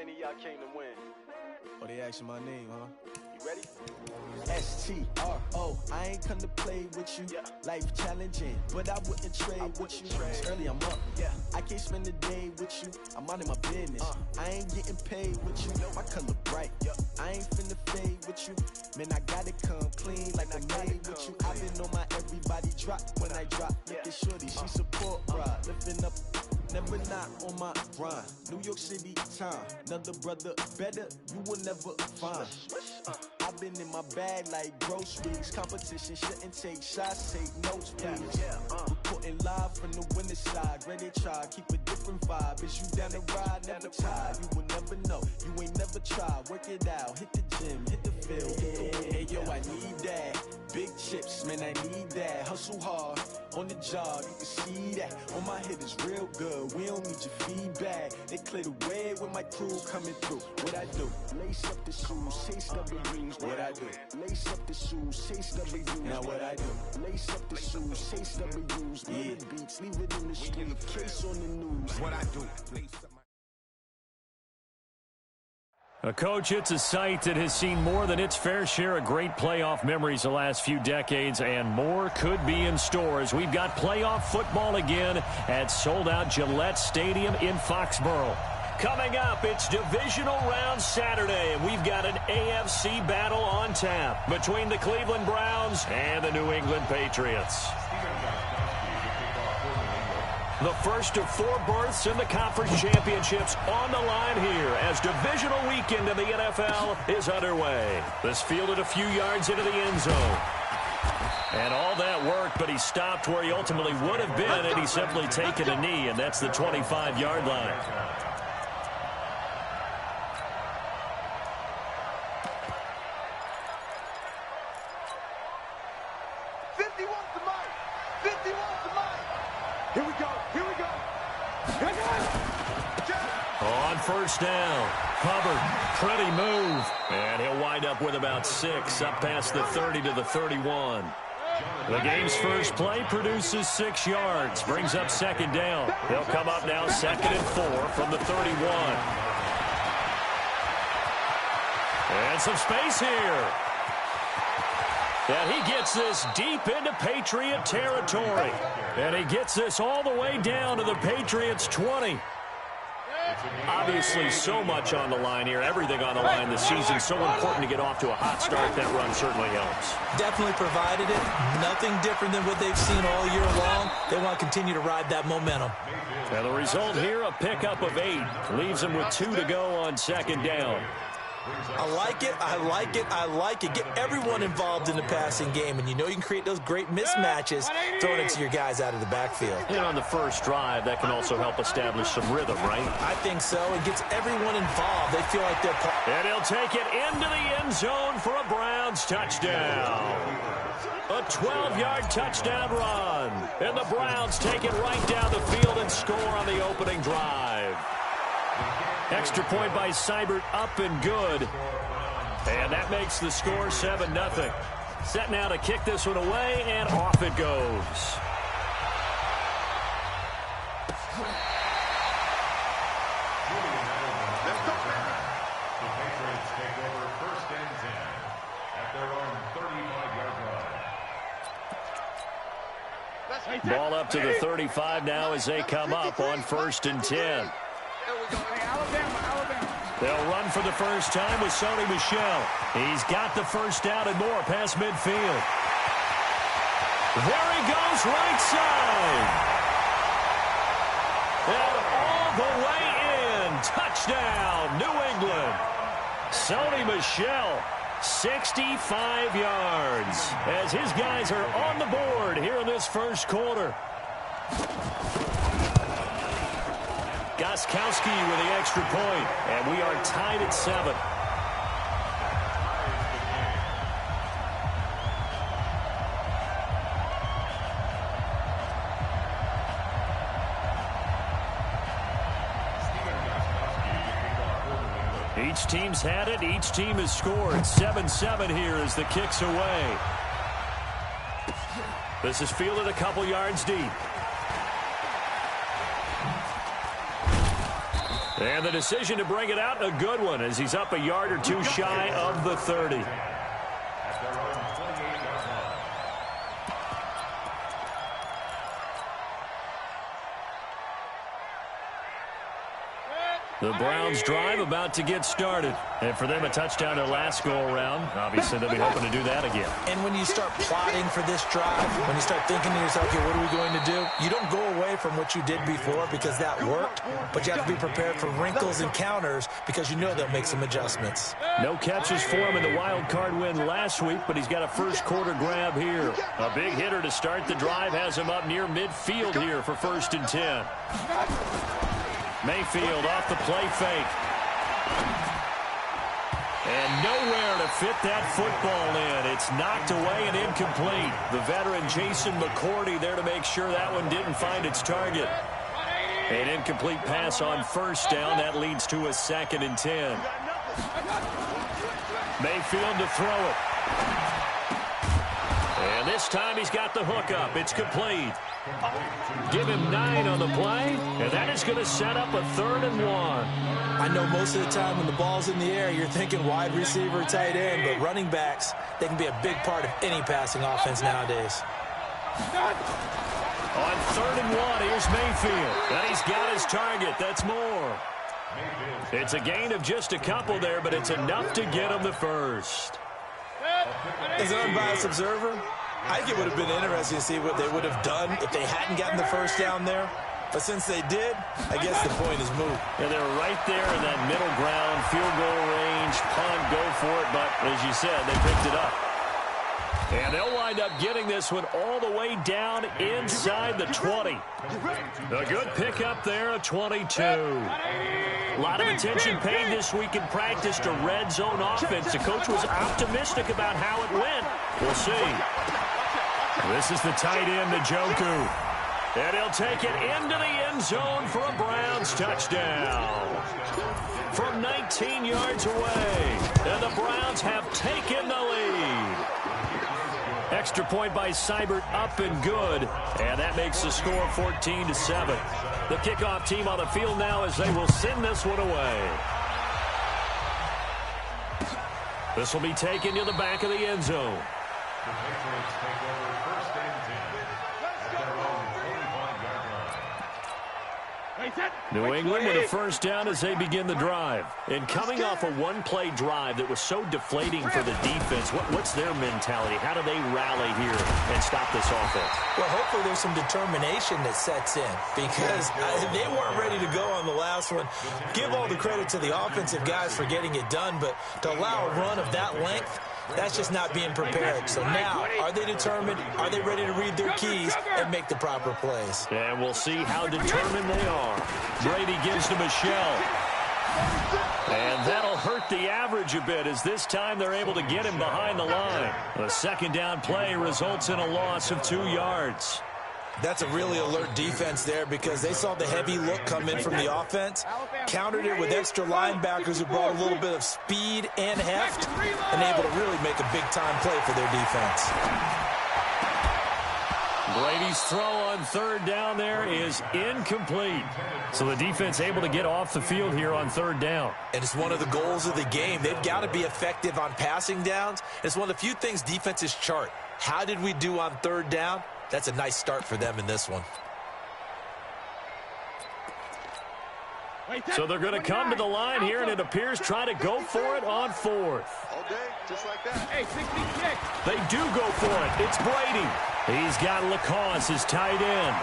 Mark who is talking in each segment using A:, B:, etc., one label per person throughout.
A: many of y'all came to win?
B: Oh, they asking my name, huh?
A: You ready?
B: S-T-R-O, I ain't come to play with you.
A: Yeah.
B: Life challenging, but I wouldn't trade with you. It's early, I'm up.
A: Yeah.
B: I can't spend the day with you. I'm out of my business. I ain't getting paid with you. My color bright. I ain't finna fade with you. Man, I gotta come clean like I made with you. I've been on my everybody drop when I drop. Look at shorty, she support ride. Lifting up, never not on my grind. New York City time. Another brother better, you will never find. I've been in my bag like groceries. Competition shouldn't take shots, take notes, please. Reporting live from the winter side. Ready to try, keep a different vibe. Is you down the ride, never tired. You will never know, you ain't never tried. Work it out, hit the gym, hit the field. Hey yo, I need that. Big chips, man, I need that. Hustle hard, on the job, you can see that. On my head is real good, we don't need your feedback. They clear the way with my crew coming through. What I do? Lace up the shoes, chase W's. What I do? Lace up the shoes, chase W's. Now what I do? Lace up the shoes, chase W's. Yeah. Beats, leave it in the street, case on the news. What I do? Lace up my
C: Coach, it's a site that has seen more than its fair share of great playoff memories the last few decades, and more could be in store as we've got playoff football again at sold-out Gillette Stadium in Foxborough. Coming up, it's Divisional Round Saturday, and we've got an AFC battle on tap between the Cleveland Browns and the New England Patriots. The first of 4 berths in the conference championships on the line here as divisional weekend in the NFL is underway. This fielded a few yards into the end zone. And all that worked, but he stopped where he ultimately would have been had he simply taken a knee, and that's the 25-yard line. On first down, Hubbard, pretty move, and he'll wind up with about 6, up past the 30 to the 31. The game's first play produces 6 yards, brings up second down. They'll come up now 2nd and 4 from the 31. And some space here. And he gets this deep into Patriot territory. And he gets this all the way down to the Patriots' 20. Obviously, so much on the line here. Everything on the line this season. So important to get off to a hot start. That run certainly helps.
D: Definitely provided it. Nothing different than what they've seen all year long. They want to continue to ride that momentum.
C: And the result here, a pickup of 8. Leaves them with 2 to go on second down.
D: I like it, I like it, I like it. Get everyone involved in the passing game, and you know you can create those great mismatches throwing it to your guys out of the backfield.
C: And on the first drive, that can also help establish some rhythm, right?
D: I think so. It gets everyone involved. They feel like they're part.
C: And he'll take it into the end zone for a Browns touchdown. A 12-yard touchdown run. And the Browns take it right down the field and score on the opening drive. Extra point by Seibert, up and good. And that makes the score 7-0. Set now to kick this one away, and off it goes.
E: The Patriots take over 1st and 10 at their own 35-yard line.
C: Ball up to the 35 now as they come up on 1st and 10. They'll run for the first time with Sony Michel. He's got the first down and more past midfield. There he goes, right side. And all the way in. Touchdown, New England. Sony Michel, 65 yards, as his guys are on the board here in this first quarter. Gostkowski with the extra point, and we are tied at 7. Each team's had it. Each team has scored. 7-7 here as the kick's away. This is fielded a couple yards deep. And the decision to bring it out, a good one, as he's up a yard or two shy of the 30. The Browns drive about to get started. And for them, a touchdown their last go-around. Obviously, they'll be hoping to do that again.
D: And when you start plotting for this drive, when you start thinking to yourself, okay, what are we going to do? You don't go away from what you did before because that worked, but you have to be prepared for wrinkles and counters because you know they'll make some adjustments.
C: No catches for him in the wild card win last week, but he's got a first quarter grab here. A big hitter to start the drive has him up near midfield here for 1st and 10. Mayfield off the play fake. And nowhere to fit that football in. It's knocked away and incomplete. The veteran Jason McCourty there to make sure that one didn't find its target. An incomplete pass on 1st down. That leads to a 2nd and 10. Mayfield to throw it. And this time he's got the hook up. It's complete. Give him 9 on the play, and that is going to set up a 3rd and 1.
D: I know most of the time when the ball's in the air, you're thinking wide receiver, tight end, but running backs, they can be a big part of any passing offense nowadays.
C: On 3rd and 1, here's Mayfield. And he's got his target. That's more. It's a gain of just a couple there, but it's enough to get him the first.
D: As an unbiased observer, I think it would have been interesting to see what they would have done if they hadn't gotten the first down there. But since they did, I guess the point is moot.
C: And they're right there in that middle ground, field goal range, punt, go for it. But as you said, they picked it up. And they'll wind up getting this one all the way down inside the 20. A good pickup there, a 22. A lot of attention paid this week in practice to red zone offense. The coach was optimistic about how it went. We'll see. This is the tight end, Njoku. And he'll take it into the end zone for a Browns touchdown. From 19 yards away. And the Browns have taken the lead. Extra point by Seibert, up and good. And that makes the score 14-7. The kickoff team on the field now as they will send this one away. This will be taken to the back of the end zone.
E: The Patriots take over 1st and 10 at their own 45-yard line.
C: New England with a first down as they begin the drive. And coming off a one-play drive that was so deflating for the defense, what's their mentality? How do they rally here and stop this offense?
D: Well, hopefully there's some determination that sets in because they weren't ready to go on the last one. Give all the credit to the offensive guys for getting it done, but to allow a run of that length, that's just not being prepared. So now, are they determined? Are they ready to read their keys and make the proper plays?
C: And we'll see how determined they are. Brady gives to Michelle. And that'll hurt the average a bit as this time they're able to get him behind the line. A 2nd down play results in a loss of 2 yards.
D: That's a really alert defense there because they saw the heavy look come in from the offense, countered it with extra linebackers who brought a little bit of speed and heft, and able to really make a big-time play for their defense.
C: Brady's throw on 3rd down there is incomplete. So the defense able to get off the field here on 3rd down.
D: And it's one of the goals of the game. They've got to be effective on passing downs. It's one of the few things defenses chart. How did we do on 3rd down? That's a nice start for them in this one.
C: So they're going to come to the line here, and it appears try to go for it on 4th.
A: All day, just like that.
C: Hey, 66. They do go for it. It's Brady. He's got Lacoste, his tight end.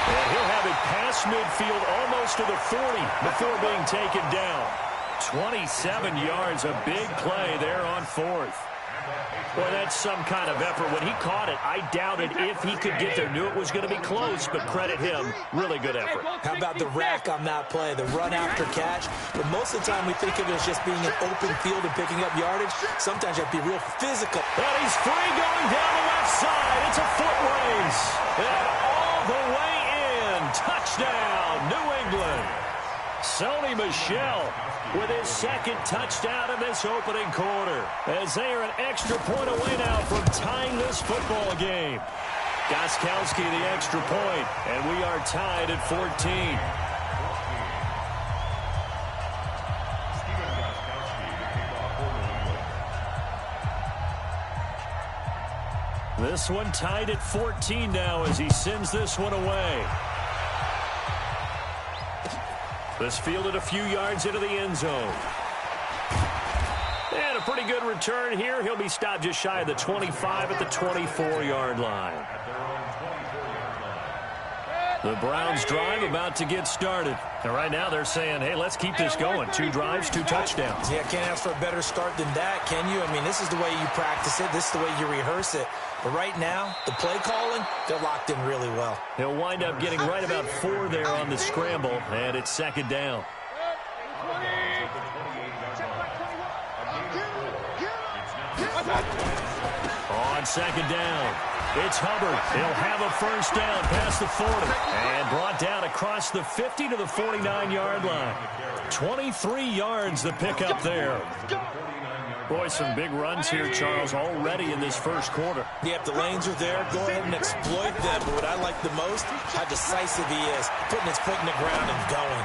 C: And he'll have it past midfield almost to the 40 before being taken down. 27 yards, a big play there on 4th. Boy, that's some kind of effort. When he caught it, I doubted if he could get there. Knew it was going to be close, but credit him. Really good effort.
D: How about the rack on that play, the run after catch? But most of the time we think of it as just being an open field and picking up yardage. Sometimes you have to be real physical.
C: And he's free going down the left side. It's a foot race. And all the way in. Touchdown, New England. Sony Michel with his 2nd touchdown in this opening quarter, as they are an extra point away now from tying this football game. Gostkowski the extra point, and we are tied at 14. This one tied at 14 now as he sends this one away. This fielded a few yards into the end zone. And a pretty good return here. He'll be stopped just shy of the 25 at the 24-yard line. The Browns drive about to get started. And right now they're saying, hey, let's keep this going. 2 drives, 2 touchdowns.
D: Yeah, can't ask for a better start than that, can you? I mean, this is the way you practice it. This is the way you rehearse it. But right now, the play calling, they're locked in really well.
C: He'll wind up getting right about 4 there on the scramble, and it's 2nd down. On 2nd down, it's Hubbard. He'll have a first down past the 40 and brought down across the 50 to the 49-yard line. 23 yards the pickup there. Boy, some big runs here, Charles, already in this first quarter.
D: Yeah, if the lanes are there, go ahead and exploit them. But what I like the most, how decisive he is, putting his foot in the ground and going.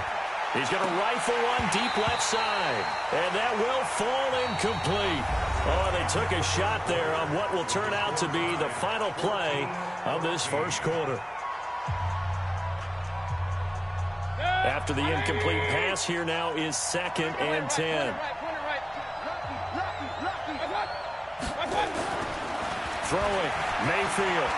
C: He's going to rifle one deep left side, and that will fall incomplete. Oh, they took a shot there on what will turn out to be the final play of this first quarter. After the incomplete pass, here now is 2nd and 10. Throwing, Mayfield.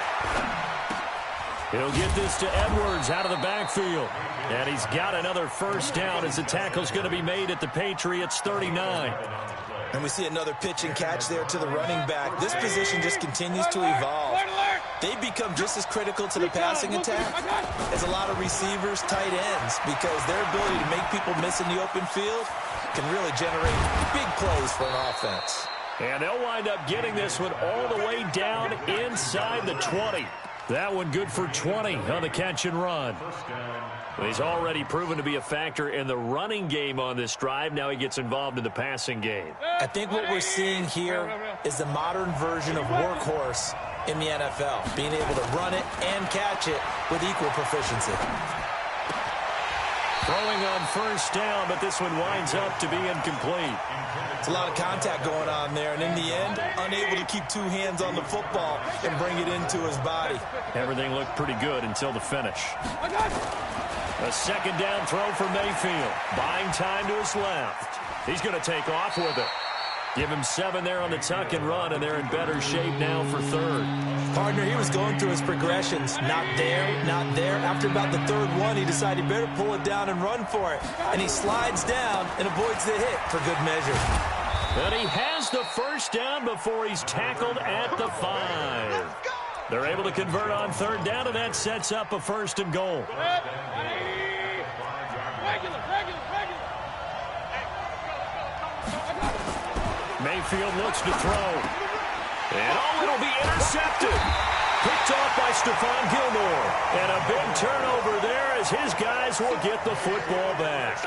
C: He'll get this to Edwards out of the backfield. And he's got another first down as the tackle's going to be made at the Patriots' 39.
D: And we see another pitch and catch there to the running back. This position just continues to evolve. They've become just as critical to the passing attack as a lot of receivers, tight ends, because their ability to make people miss in the open field can really generate big plays for an offense.
C: And they'll wind up getting this one all the way down inside the 20. That one good for 20 on the catch and run. He's already proven to be a factor in the running game on this drive. Now he gets involved in the passing game.
D: I think what we're seeing here is the modern version of workhorse in the NFL, being able to run it and catch it with equal proficiency.
C: Throwing on first down, but this one winds up to be incomplete.
D: It's a lot of contact going on there, and in the end, unable to keep 2 hands on the football and bring it into his body.
C: Everything looked pretty good until the finish. A 2nd down throw for Mayfield. Buying time to his left. He's going to take off with it. Give him 7 there on the tuck and run, and they're in better shape now for 3rd.
D: Partner, he was going through his progressions. Not there, not there. After about the 3rd one, he decided he better pull it down and run for it. And he slides down and avoids the hit for good measure.
C: And he has the first down before he's tackled at the 5. They're able to convert on 3rd down, and that sets up a 1st and goal. Mayfield looks to throw. And it'll be intercepted. Picked off by Stephon Gilmore. And a big turnover there as his guys will get the football back.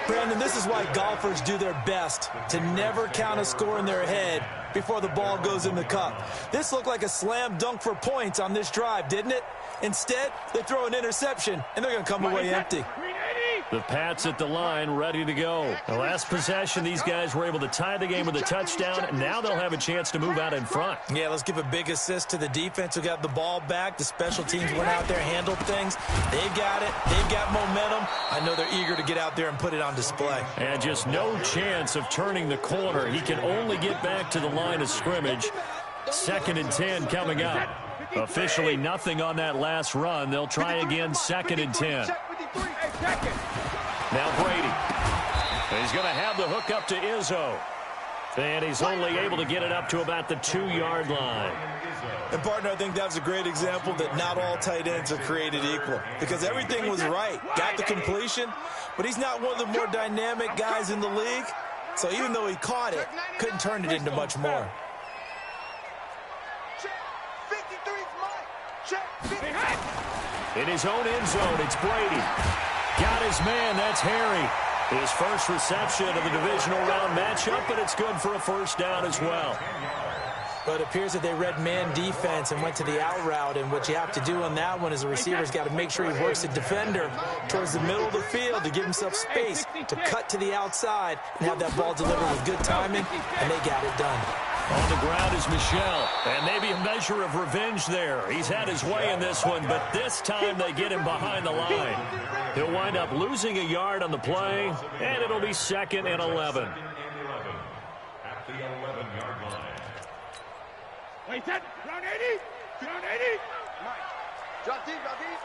D: Brandon, this is why golfers do their best to never count a score in their head before the ball goes in the cup. This looked like a slam dunk for points on this drive, didn't it? Instead, they throw an interception, and they're going to come away empty.
C: The Pats at the line, ready to go. The last possession, these guys were able to tie the game with a touchdown, and now they'll have a chance to move out in front.
D: Yeah, let's give a big assist to the defense who got the ball back. The special teams went out there, handled things. They've got it. They've got momentum. I know they're eager to get out there and put it on display.
C: And just no chance of turning the corner. He can only get back to the line of scrimmage. 2nd and 10 coming up. Officially nothing on that last run. They'll try again, 2nd and 10. Now Brady. He's going to have the hook up to Izzo. And he's only able to get it up to about the 2-yard line.
D: And, partner, I think that was a great example that not all tight ends are created equal. Because everything was right. Got the completion, but he's not one of the more dynamic guys in the league. So even though he caught it, couldn't turn it into much more.
C: In his own end zone, it's Brady. Got his man, that's Harry. His first reception of the divisional round matchup, but it's good for a first down as well.
D: But it appears that they read man defense and went to the out route, and what you have to do on that one is the receiver's got to make sure he works the defender towards the middle of the field to give himself space to cut to the outside and have that ball delivered with good timing, and they got it done.
C: On the ground is Michel. And maybe a measure of revenge there. He's had his way in this one, but this time they get him behind the line. He'll wind up losing a yard on the play, and it'll be 2nd and 11.
E: At the 11-yard line.
A: Wait, set. Round 80. Round 80.
F: Drop deep, drop deep.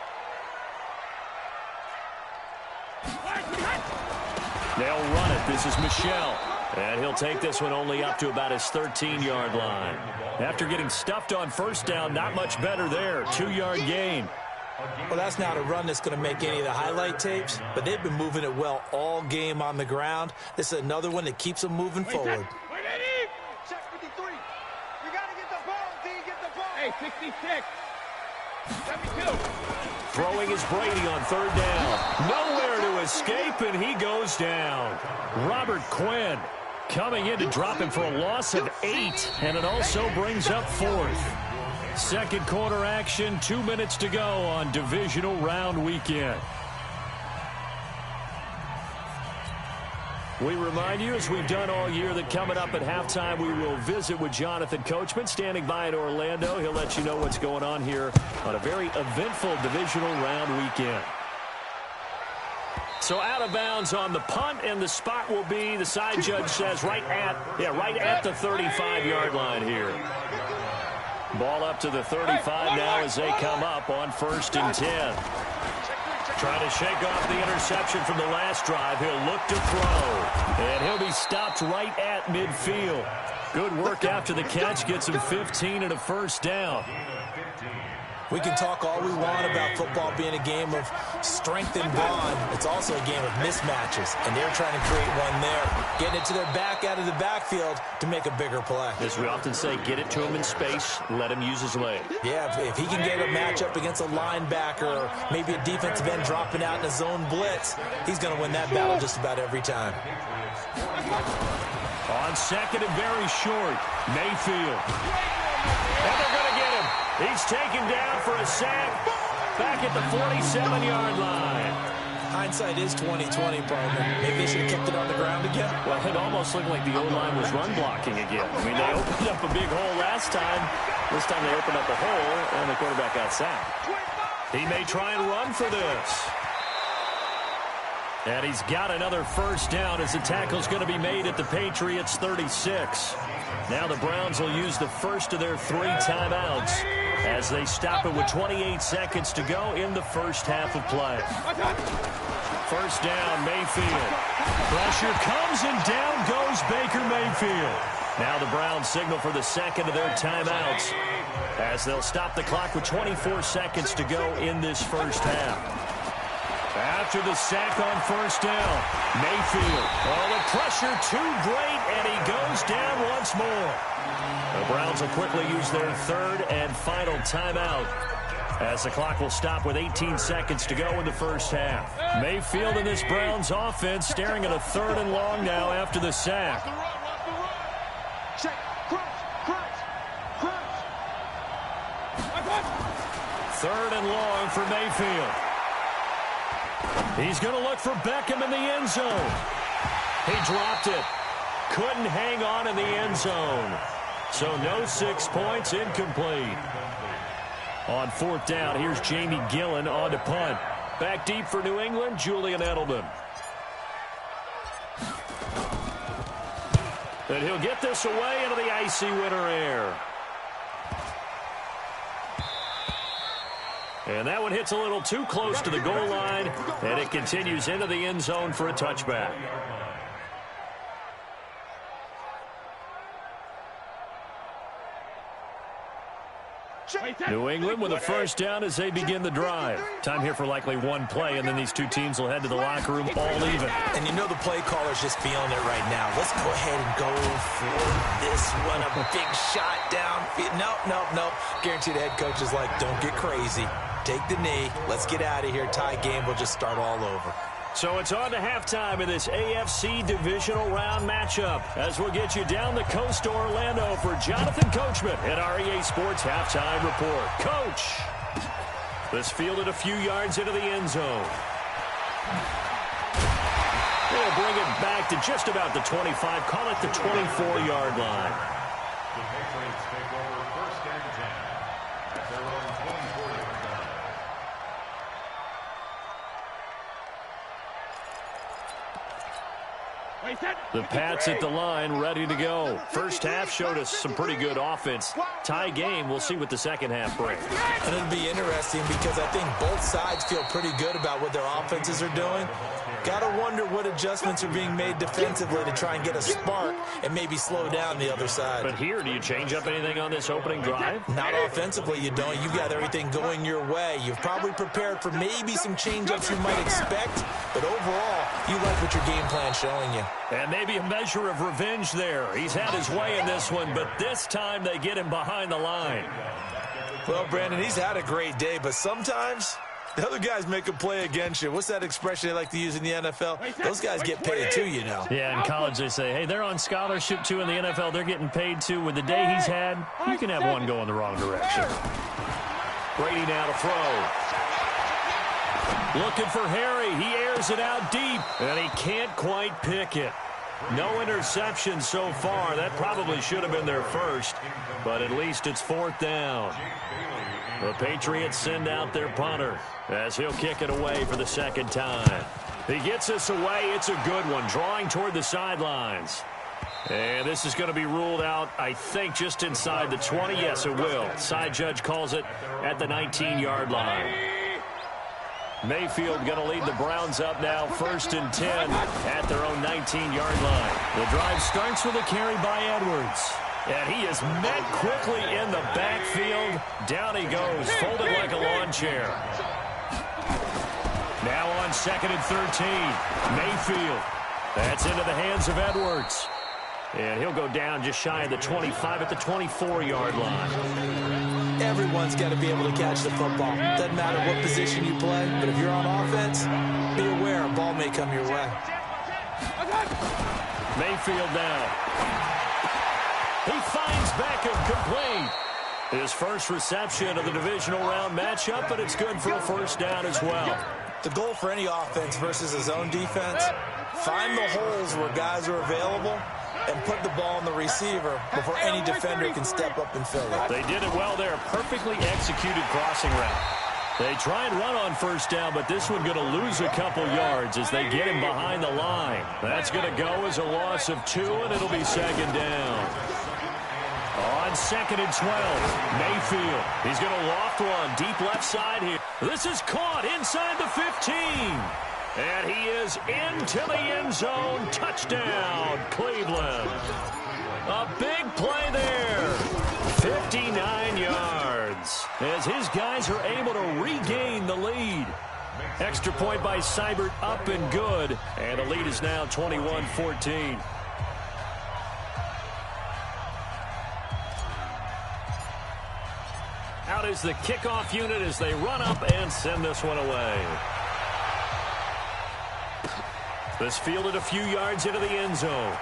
C: They'll run it. This is Michel. And he'll take this one only up to about his 13-yard line. After getting stuffed on first down, not much better there. 2-yard gain.
D: Well, that's not a run that's going to make any of the highlight tapes, but they've been moving it well all game on the ground. This is another one that keeps them moving forward.
F: Check 53. You got to get the ball, D. Get the ball.
A: Hey, 66. 72.
C: Throwing is Brady on 3rd down. Nowhere to escape, and he goes down. Robert Quinn coming in to drop him for a loss of 8, and it also brings up 4th. Second quarter action, 2 minutes to go on divisional round weekend. We remind you, as we've done all year, that coming up at halftime, we will visit with Jonathan Coachman, standing by in Orlando. He'll let you know what's going on here on a very eventful divisional round weekend. So out of bounds on the punt, and the spot will be, the side judge says, right at the 35-yard line here. Ball up to the 35 now as they come up on 1st and 10. Trying to shake off the interception from the last drive. He'll look to throw. And he'll be stopped right at midfield. Good work after the catch. Gets him 15 and a first down.
D: We can talk all we want about football being a game of strength and bond. It's also a game of mismatches, and they're trying to create one there. Getting it to their back out of the backfield to make a bigger play.
C: As we often say, get it to him in space, let him use his leg.
D: Yeah, if he can get a matchup against a linebacker or maybe a defensive end dropping out in a zone blitz, he's going to win that battle just about every time.
C: On 2nd and very short, Mayfield. And they're going to get him. He's taken down for a sack back at the 47-yard line.
D: Hindsight is 20/20, partner. Maybe they should have kept it on the ground again.
C: Well, it almost looked like the O-line was run blocking again. I mean, they opened up a big hole last time. This time they opened up a hole, and the quarterback got sacked. He may try and run for this. And he's got another first down as the tackle's going to be made at the Patriots' 36. Now the Browns will use the first of their 3 timeouts as they stop it with 28 seconds to go in the first half of play. First down, Mayfield. Pressure comes, and down goes Baker Mayfield. Now the Browns signal for the second of their timeouts as they'll stop the clock with 24 seconds to go in this first half. After the sack on first down, Mayfield. Oh, the pressure too great, and he goes down once more. The Browns will quickly use their 3rd and final timeout as the clock will stop with 18 seconds to go in the first half. Mayfield and this Browns offense staring at a 3rd and long now after the sack.
F: Check. Crunch.
C: 3rd and long for Mayfield. He's going to look for Beckham in the end zone. He dropped it. Couldn't hang on in the end zone. So no 6 points, incomplete. On 4th down, here's Jamie Gillen on to punt. Back deep for New England, Julian Edelman. And he'll get this away into the icy winter air. And that one hits a little too close to the goal line, and it continues into the end zone for a touchback. New England with a first down as they begin the drive. Time here for likely one play, and then these two teams will head to the locker room all even.
D: And you know the play caller's just feeling it right now. Let's go ahead and go for this one. A big shot down. Nope. Guaranteed the head coach is like, don't get crazy. Take the knee. Let's get out of here. Tie game. We'll just start all over.
C: So it's on to halftime in this AFC divisional round matchup as we'll get you down the coast to Orlando for Jonathan Coachman at our EA Sports Halftime Report. Coach, this fielded a few yards into the end zone. They'll bring it back to just about the 25, call it the 24-yard line.
E: The Patriots take over 1st and 10 at their own 24-yard line.
C: The Pats at the line, ready to go. First half showed us some pretty good offense. Tie game, we'll see what the second half brings.
D: And it'll be interesting because I think both sides feel pretty good about what their offenses are doing. Got to wonder what adjustments are being made defensively to try and get a spark and maybe slow down the other side.
C: But here, do you change up anything on this opening drive?
D: Not offensively, you don't. You've got everything going your way. You've probably prepared for maybe some change-ups you might expect, but overall, you like what your game plan's showing you.
C: And maybe a measure of revenge there. He's had his way in this one, but this time they get him behind the line.
D: Well, Brandon, he's had a great day, but sometimes the other guys make a play against you. What's that expression they like to use in the NFL? Those guys get paid too, you know.
C: Yeah, in college they say, hey, they're on scholarship too. In the NFL, they're getting paid too. With the day he's had, you can have one go in the wrong direction. Brady now to throw. Looking for Harry. He airs it out deep, and he can't quite pick it. No interception so far. That probably should have been their first, but at least it's 4th down. The Patriots send out their punter as he'll kick it away for the second time. He gets us away. It's a good one, drawing toward the sidelines. And this is going to be ruled out, I think, just inside the 20. Yes, it will. Side judge calls it at the 19-yard line. Mayfield going to lead the Browns up now, 1st and 10 at their own 19-yard line. The drive starts with a carry by Edwards. And he is met quickly in the backfield. Down he goes, folded like a lawn chair. Now on 2nd and 13, Mayfield. That's into the hands of Edwards. And he'll go down just shy of the 25 at the 24-yard line.
D: Everyone's got to be able to catch the football. Doesn't matter what position you play, but if you're on offense, be aware a ball may come your way.
C: Mayfield now. He finds Beckham complete. His first reception of the divisional round matchup, but it's good for a 1st down as well.
D: The goal for any offense versus his own defense, find the holes where guys are available and put the ball on the receiver before any defender can step up and fill it.
C: They did it well there. Perfectly executed crossing route. They try and run on 1st down, but this one going to lose a couple yards as they get him behind the line. That's going to go as a loss of 2, and it'll be 2nd down. On 2nd and 12, Mayfield. He's going to loft one deep left side here. This is caught inside the 15. And he is into the end zone. Touchdown, Cleveland. A big play there. 59 yards. As his guys are able to regain the lead. Extra point by Seibert, up and good. And the lead is now 21-14. Out is the kickoff unit as they run up and send this one away. This fielded a few yards into the end zone.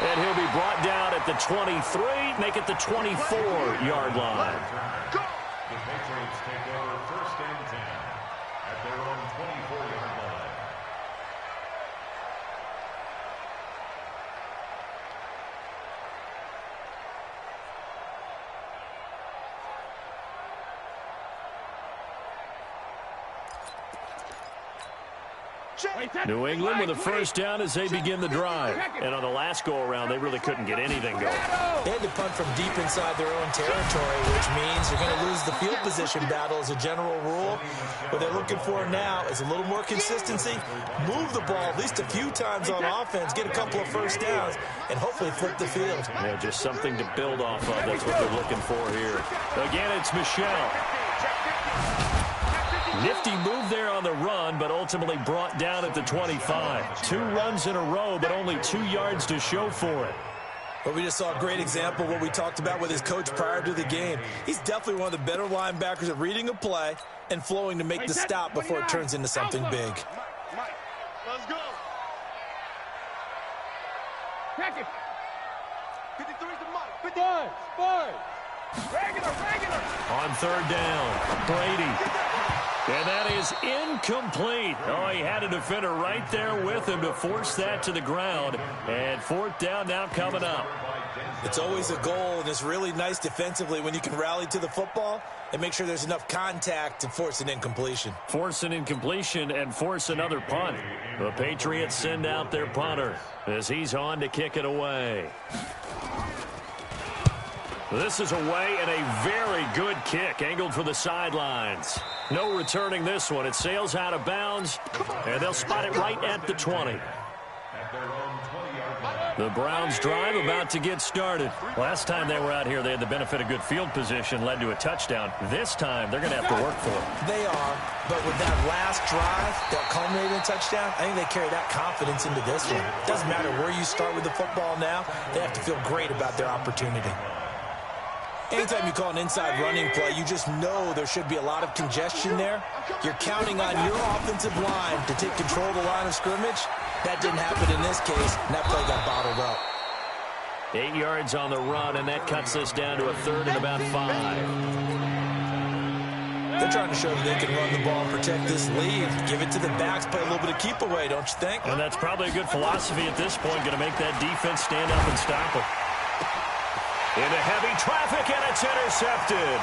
C: And he'll be brought down at the 23, make it the 24-yard line.
E: The Patriots take over 1st and 10 at their own 24-yard line.
C: New England with a 1st down as they begin the drive. And on the last go-around, they really couldn't get anything going.
D: They had to punt from deep inside their own territory, which means you're going to lose the field position battle as a general rule. What they're looking for now is a little more consistency, move the ball at least a few times on offense, get a couple of 1st downs, and hopefully flip the field.
C: Yeah, just something to build off of. That's what they're looking for here. Again, it's Michel. Nifty move there on the run, but ultimately brought down at the 25. 2 runs in a row, but only 2 yards to show for it.
D: But we just saw a great example of what we talked about with his coach prior to the game. He's definitely one of the better linebackers at reading a play and flowing to make the stop before it turns into something big.
F: Let's go. Check it. 53's the mark. 55. Regular.
C: On 3rd down, Brady. And that is incomplete. Oh, he had a defender right there with him to force that to the ground. And fourth down now coming up.
D: It's always a goal, and it's really nice defensively when you can rally to the football and make sure there's enough contact to force an incompletion.
C: Force an incompletion and force another punt. The Patriots send out their punter as he's on to kick it away. This is away and a very good kick, angled for the sidelines. No returning this one. It sails out of bounds, and they'll spot it right at the 20. The Browns drive about to get started. Last time they were out here, they had the benefit of good field position, led to a touchdown. This time, they're going to have to work for it.
D: They are, but with that last drive that culminated in a touchdown, I think they carry that confidence into this one. It doesn't matter where you start with the football now. They have to feel great about their opportunity. Anytime you call an inside running play, you just know there should be a lot of congestion there. You're counting on your offensive line to take control of the line of scrimmage. That didn't happen in this case, and that play got bottled up.
C: 8 yards on the run, and that cuts us down to a third and about 5.
D: They're trying to show that they can run the ball and protect this lead. Give it to the backs, play a little bit of keep away, don't you think?
C: And that's probably a good philosophy at this point, going to make that defense stand up and stop it. Into heavy traffic, and it's intercepted.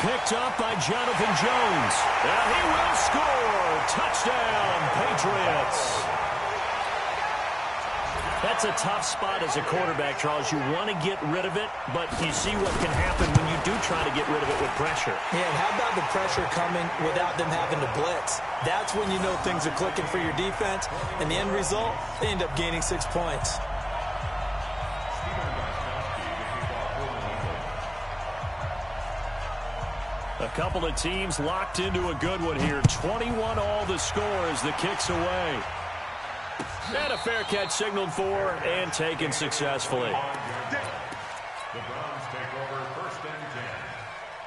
C: Picked up by Jonathan Jones. And he will score. Touchdown, Patriots. That's a tough spot as a quarterback, Charles. You want to get rid of it, but you see what can happen when you do try to get rid of it with pressure.
D: Yeah, and how about the pressure coming without them having to blitz? That's when you know things are clicking for your defense, and the end result, they end up gaining 6 points.
C: A couple of teams locked into a good one here. 21 all the score as the kick's away. And a fair catch signaled for and taken successfully.
E: The Browns take over first and 10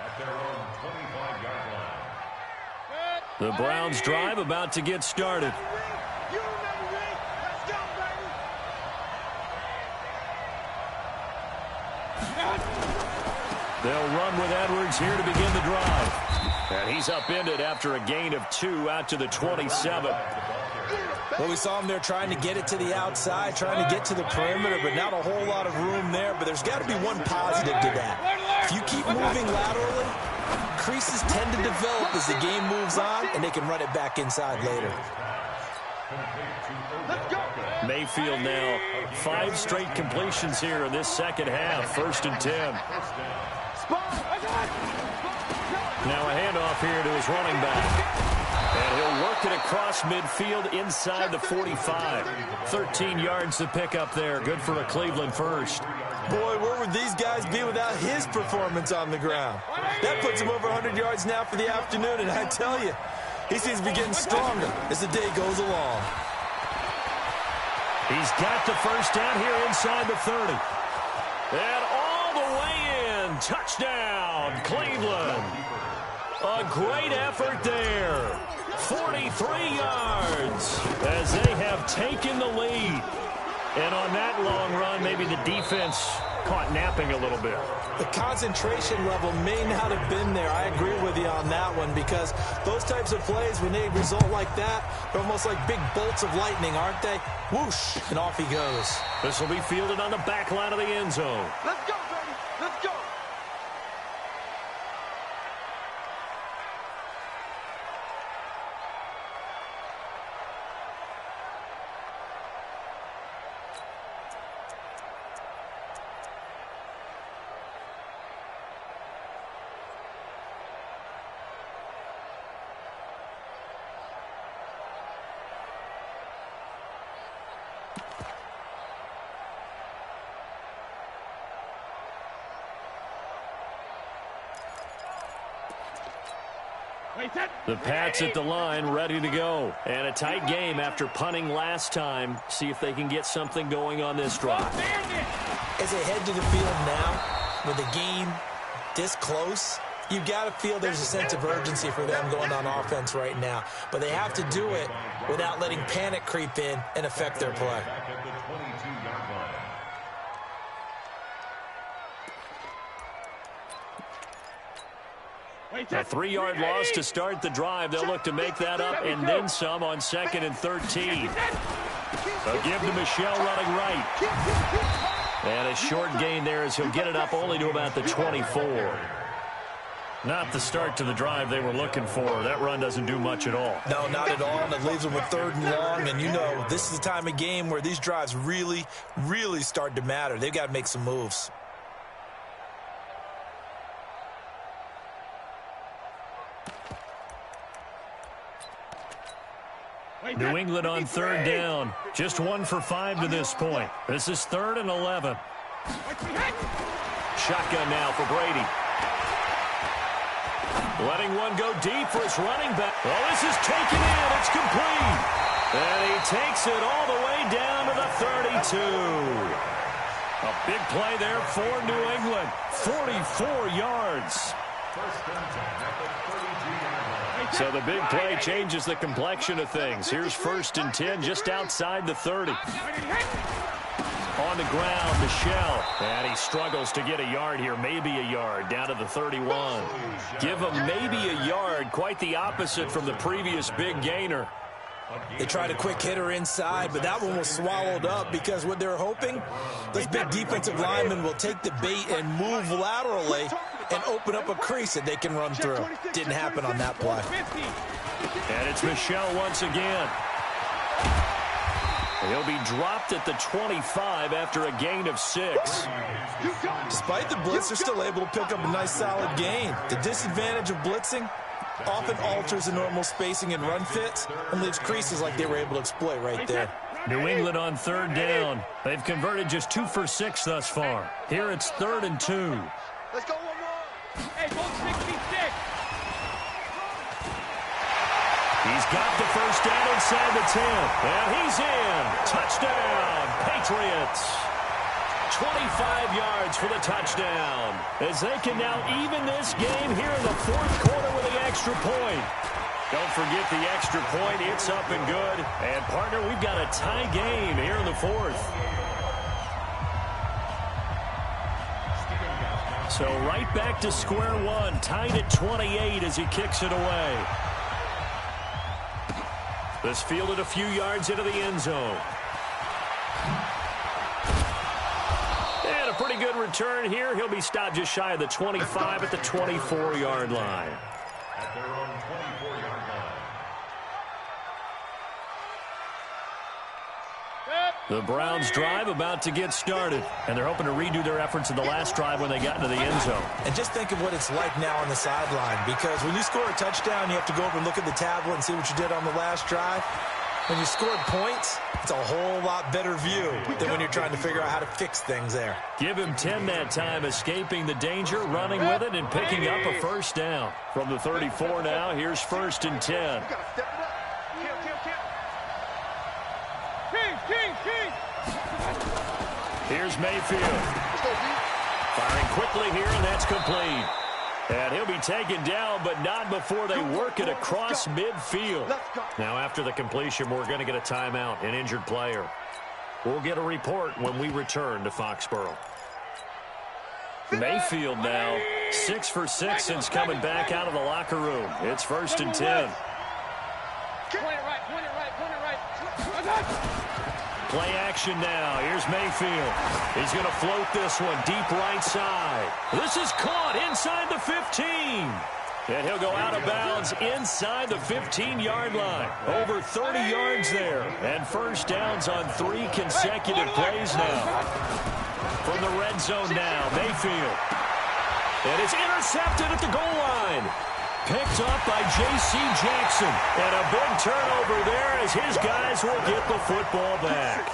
E: at their own 25-yard line.
C: The Browns drive about to get started. They'll run with Edwards here to begin the drive. And he's upended after a gain of 2 out to the 27.
D: Well, we saw him there trying to get it to the outside, trying to get to the perimeter, but not a whole lot of room there. But there's got to be one positive to that. If you keep moving laterally, creases tend to develop as the game moves on, and they can run it back inside later.
C: Mayfield now 5 straight completions here in this second half. First and 10. Now a handoff here to his running back. And he'll work it across midfield inside the 45. 13 yards to pick up there. Good for a Cleveland first.
D: Boy, where would these guys be without his performance on the ground? That puts him over 100 yards now for the afternoon, and I tell you, he seems to be getting stronger as the day goes along.
C: He's got the first down here inside the 30. And all the way in. Touchdown, Cleveland. A great effort there. 43 yards as they have taken the lead. And on that long run, maybe the defense caught napping a little bit.
D: The concentration level may not have been there. I agree with you on that one, because those types of plays, when they result like that, they're almost like big bolts of lightning, aren't they? Whoosh, and off he goes.
C: This will be fielded on the back line of the end zone.
F: Let's go, baby. Let's go.
C: The Pats at the line, ready to go. And a tight game after punting last time. See if they can get something going on this drive.
D: As they head to the field now, with the game this close, you've got to feel there's a sense of urgency for them going on offense right now. But they have to do it without letting panic creep in and affect their play.
C: A 3-yard loss to start the drive. They'll look to make that up and then some on 2nd and 13. They'll give to Michel running right. And a short gain there as he'll get it up only to about the 24. Not the start to the drive they were looking for. That run doesn't do much at all.
D: No, not at all, and it leaves them with 3rd and long. And, you know, this is the time of game where these drives really, really start to matter. They've got to make some moves.
C: New England on 3rd down. Just 1 for 5 to this point. This is 3rd and 11. Shotgun now for Brady. Letting one go deep for his running back. Well, this is taken in. It's complete. And he takes it all the way down to the 32. A big play there for New England. 44 yards. So the big play changes the complexion of things. Here's 1st and 10 just outside the 30. On the ground, Michel. And he struggles to get a yard here. Maybe a yard down to the 31. Give him maybe a yard. Quite the opposite from the previous big gainer.
D: They tried a quick hitter inside, but that one was swallowed up because what they're hoping, this big defensive lineman will take the bait and move laterally and open up a crease that they can run through. Didn't happen on that play.
C: And it's Michel once again. He'll be dropped at the 25 after a gain of 6.
D: Despite the blitz, they're still able to pick up a nice solid gain. The disadvantage of blitzing often alters the normal spacing and run fits and leaves creases like they were able to exploit right there.
C: New England on 3rd down. They've converted just 2 for 6 thus far. Here it's 3rd and 2.
F: Let's go one more.
A: Hey, go 66.
C: He's got the first down inside the 10. And he's in. Touchdown, Patriots. 25 yards for the touchdown. As they can now even this game here in the 4th quarter with the extra point. Don't forget the extra point. It's up and good. And, partner, we've got a tie game here in the 4th. So right back to square one. Tied at 28 as he kicks it away. This fielded a few yards into the end zone. And a pretty good return here. He'll be stopped just shy of the 25 at the 24-yard line.
E: At their own 24-yard line.
C: The Browns drive about to get started, and they're hoping to redo their efforts in the last drive when they got into the end zone.
D: And just think of what it's like now on the sideline, because when you score a touchdown, you have to go over and look at the tablet and see what you did on the last drive. When you scored points, it's a whole lot better view than when you're trying to figure out how to fix things there.
C: Give him 10 that time, escaping the danger, running with it, and picking up a first down. From the 34 now, here's 1st and 10. Here's Mayfield. Firing quickly here, and that's complete. And he'll be taken down, but not before they work it across midfield. Now, after the completion, we're going to get a timeout, an injured player. We'll get a report when we return to Foxborough. Mayfield now, 6 for 6 since coming back out of the locker room. It's 1st and 10. Play action now. Here's Mayfield. He's going to float this one deep right side. This is caught inside the 15. And he'll go out of bounds inside the 15-yard line. Over 30 yards there. And first downs on 3 consecutive plays now. From the red zone now, Mayfield. And it's intercepted at the goal line. Picked up by J.C. Jackson. And a big turnover there as his guys will get the football back.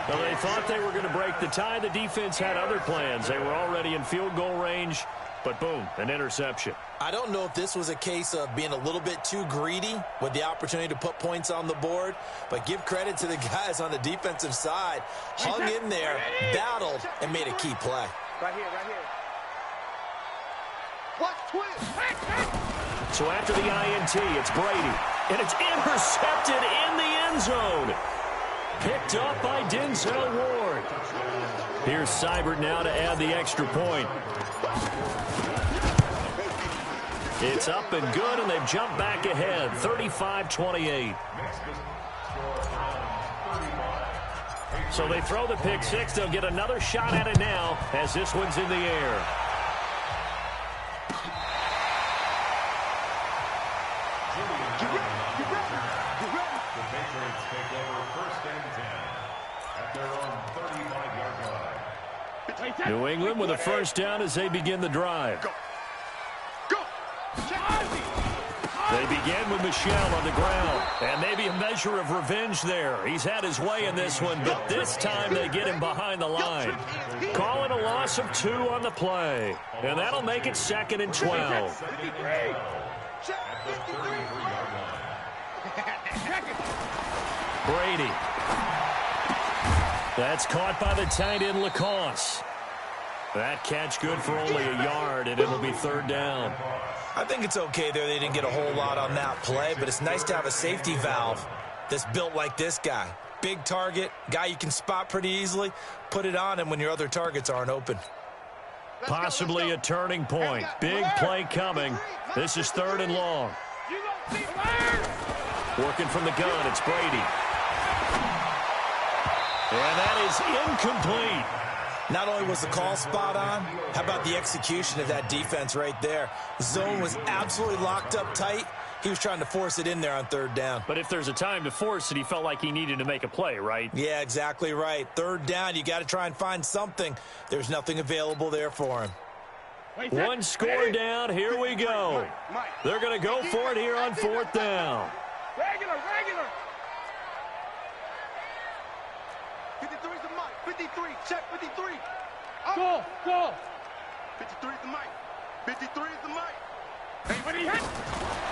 C: Well, they thought they were going to break the tie. The defense had other plans. They were already in field goal range. But boom, an interception.
D: I don't know if this was a case of being a little bit too greedy with the opportunity to put points on the board, but give credit to the guys on the defensive side. Hung in there, battled, and made a key play.
F: Right here, right here. Watch twist.
C: So after the INT, it's Brady. And it's intercepted in the end zone. Picked up by Denzel Ward. Here's Seibert now to add the extra point. It's up and good, and they've jumped back ahead, 35-28. So they throw the pick six. They'll get another shot at it now as this one's in the air.
E: The Patriots take over first and 10 at their own 35-yard line.
C: New England with a first down as they begin the drive. They begin with Michel on the ground, and maybe a measure of revenge there. He's had his way in this one, but this time they get him behind the line. Call it a loss of 2 on the play, and that'll make it 2nd and 12. Brady. That's caught by the tight end, Lacoste. That catch good for only a yard, and it'll be 3rd down.
D: I think it's okay there. They didn't get a whole lot on that play, but it's nice to have a safety valve that's built like this guy. Big target, guy you can spot pretty easily. Put it on him when your other targets aren't open.
C: Possibly a turning point. Big play coming. This is 3rd and long. Working from the gun, it's Brady. And that is incomplete.
D: Not only was the call spot on, how about the execution of that defense right there? The zone was absolutely locked up tight. He was trying to force it in there on 3rd down.
C: But if there's a time to force it, he felt like he needed to make a play, right?
D: Yeah, exactly right. 3rd down, you got to try and find something. There's nothing available there for him.
C: One score down. Here we go. They're going to go for it here on 4th down.
F: Regular. 53 is the mic. 53. Check 53.
A: Go.
F: 53 is the mic. 53 is the mic.
A: Anybody hit?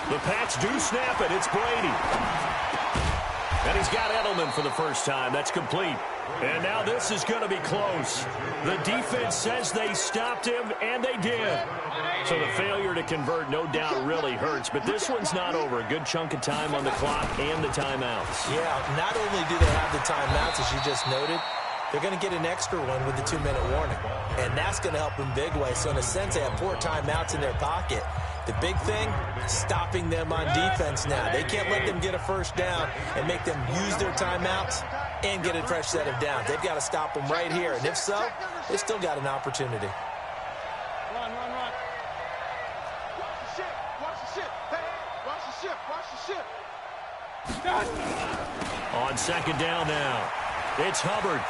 C: The Pats do snap it. It's Brady. And he's got Edelman for the first time. That's complete. And now this is going to be close. The defense says they stopped him, and they did. So the failure to convert no doubt really hurts, but this one's not over. A good chunk of time on the clock and the timeouts.
D: Yeah, not only do they have the timeouts, as you just noted, they're going to get an extra one with the 2-minute warning. And that's going to help in big way. So in a sense, they have 4 timeouts in their pocket. The big thing, stopping them on defense now. They can't let them get a first down and make them use their timeouts and get a fresh set of downs. They've got to stop them right here. And if so, they've still got an opportunity.
F: Run. Watch the ship. Hey, watch the ship.
C: On 2nd down now, it's Hubbard.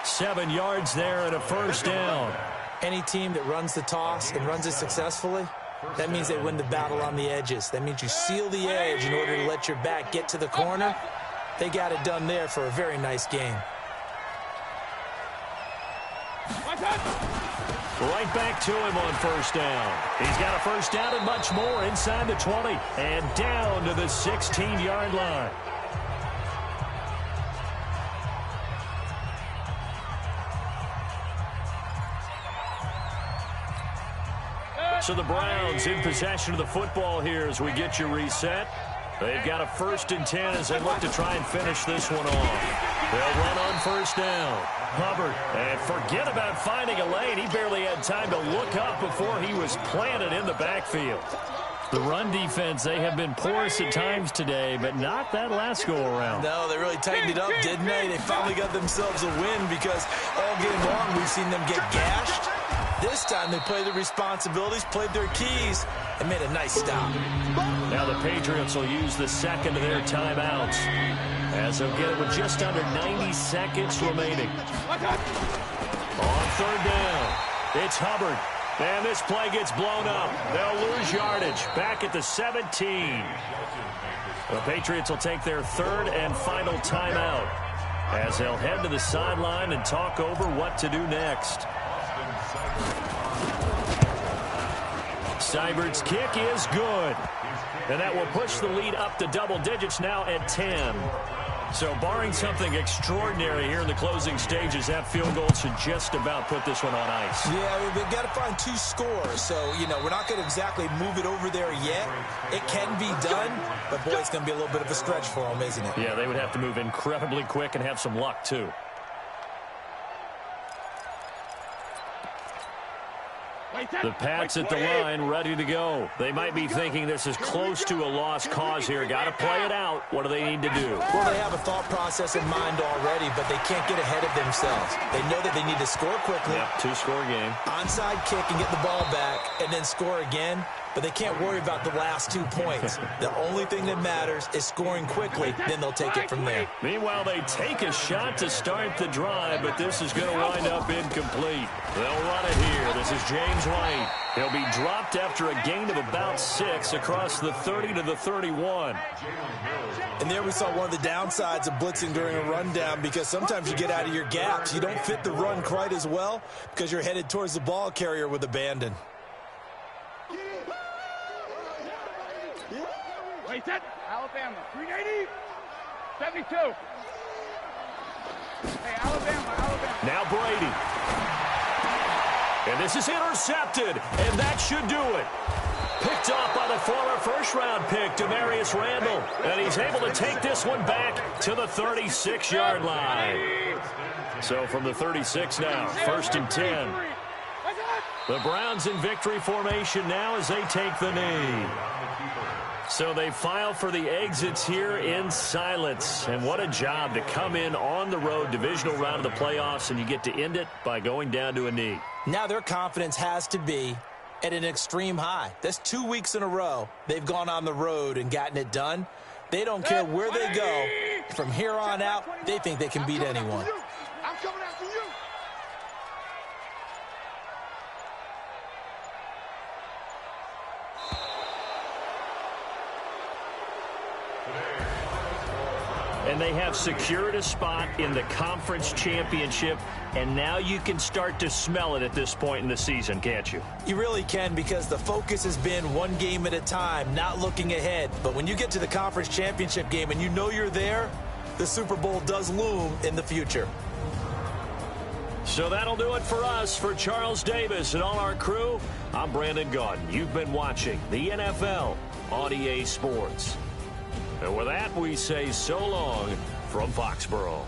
C: 7 yards there and a first down.
D: Any team that runs the toss and runs it successfully, that means they win the battle on the edges. That means you seal the edge in order to let your back get to the corner. They got it done there for a very nice game.
C: Right back to him on 1st down. He's got a first down and much more inside the 20 and down to the 16-yard line. So the Browns in possession of the football here as we get you reset. They've got a 1st and 10 as they look to try and finish this one off. They'll run on 1st down. Hubbard, and forget about finding a lane. He barely had time to look up before he was planted in the backfield. The run defense, they have been porous at times today, but not that last go-around.
D: No, they really tightened it up, didn't they? They finally got themselves a win because all game long we've seen them get gashed. This time they played their responsibilities, played their keys, and made a nice stop.
C: Now the Patriots will use the 2nd of their timeouts as they'll get it with just under 90 seconds remaining. On 3rd down, it's Hubbard. And this play gets blown up. They'll lose yardage back at the 17. The Patriots will take their 3rd and final timeout as they'll head to the sideline and talk over what to do next. Seibert's kick is good. And that will push the lead up to double digits now at 10. So barring something extraordinary here in the closing stages, that field goal should just about put this one on ice.
D: Yeah, we've got to find 2 scores. So, you know, we're not going to exactly move it over there yet. It can be done, but, boy, it's going to be a little bit of a stretch for them, isn't it?
C: Yeah, they would have to move incredibly quick and have some luck, too. The Pats at the line, ready to go. They might be thinking this is close to a lost cause here. Got to play it out. What do they need to do?
D: Well, they have a thought process in mind already, but they can't get ahead of themselves. They know that they need to score quickly.
C: Yep, two-score game.
D: Onside kick and get the ball back, and then score again. But they can't worry about the last 2 points. The only thing that matters is scoring quickly. Then they'll take it from there.
C: Meanwhile, they take a shot to start the drive, but this is going to wind up incomplete. They'll run it here. This is James White. He'll be dropped after a gain of about 6 across the 30 to the 31.
D: And there we saw one of the downsides of blitzing during a rundown, because sometimes you get out of your gaps. You don't fit the run quite as well because you're headed towards the ball carrier with abandon.
A: Wait, set. Alabama. 380. 72. Hey, Alabama.
C: Now Brady. And this is intercepted, and that should do it. Picked off by the former first-round pick, Demarius Randall. And he's able to take this one back to the 36-yard line. So from the 36 now, 1st and 10. The Browns in victory formation now as they take the knee. So they file for the exits here in silence. And what a job to come in on the road, divisional round of the playoffs, and you get to end it by going down to a knee.
D: Now their confidence has to be at an extreme high. That's 2 weeks in a row they've gone on the road and gotten it done. They don't care where they go. From here on out, they think they can beat anyone.
F: I'm coming after you.
C: And they have secured a spot in the conference championship, and now you can start to smell it at this point in the season, can't you?
D: You really can, because the focus has been one game at a time, not looking ahead. But when you get to the conference championship game and you know you're there, the Super Bowl does loom in the future.
C: So that'll do it for us. For Charles Davis and all our crew, I'm Brandon Gaudin. You've been watching the NFL on EA Sports. And with that, we say so long from Foxborough.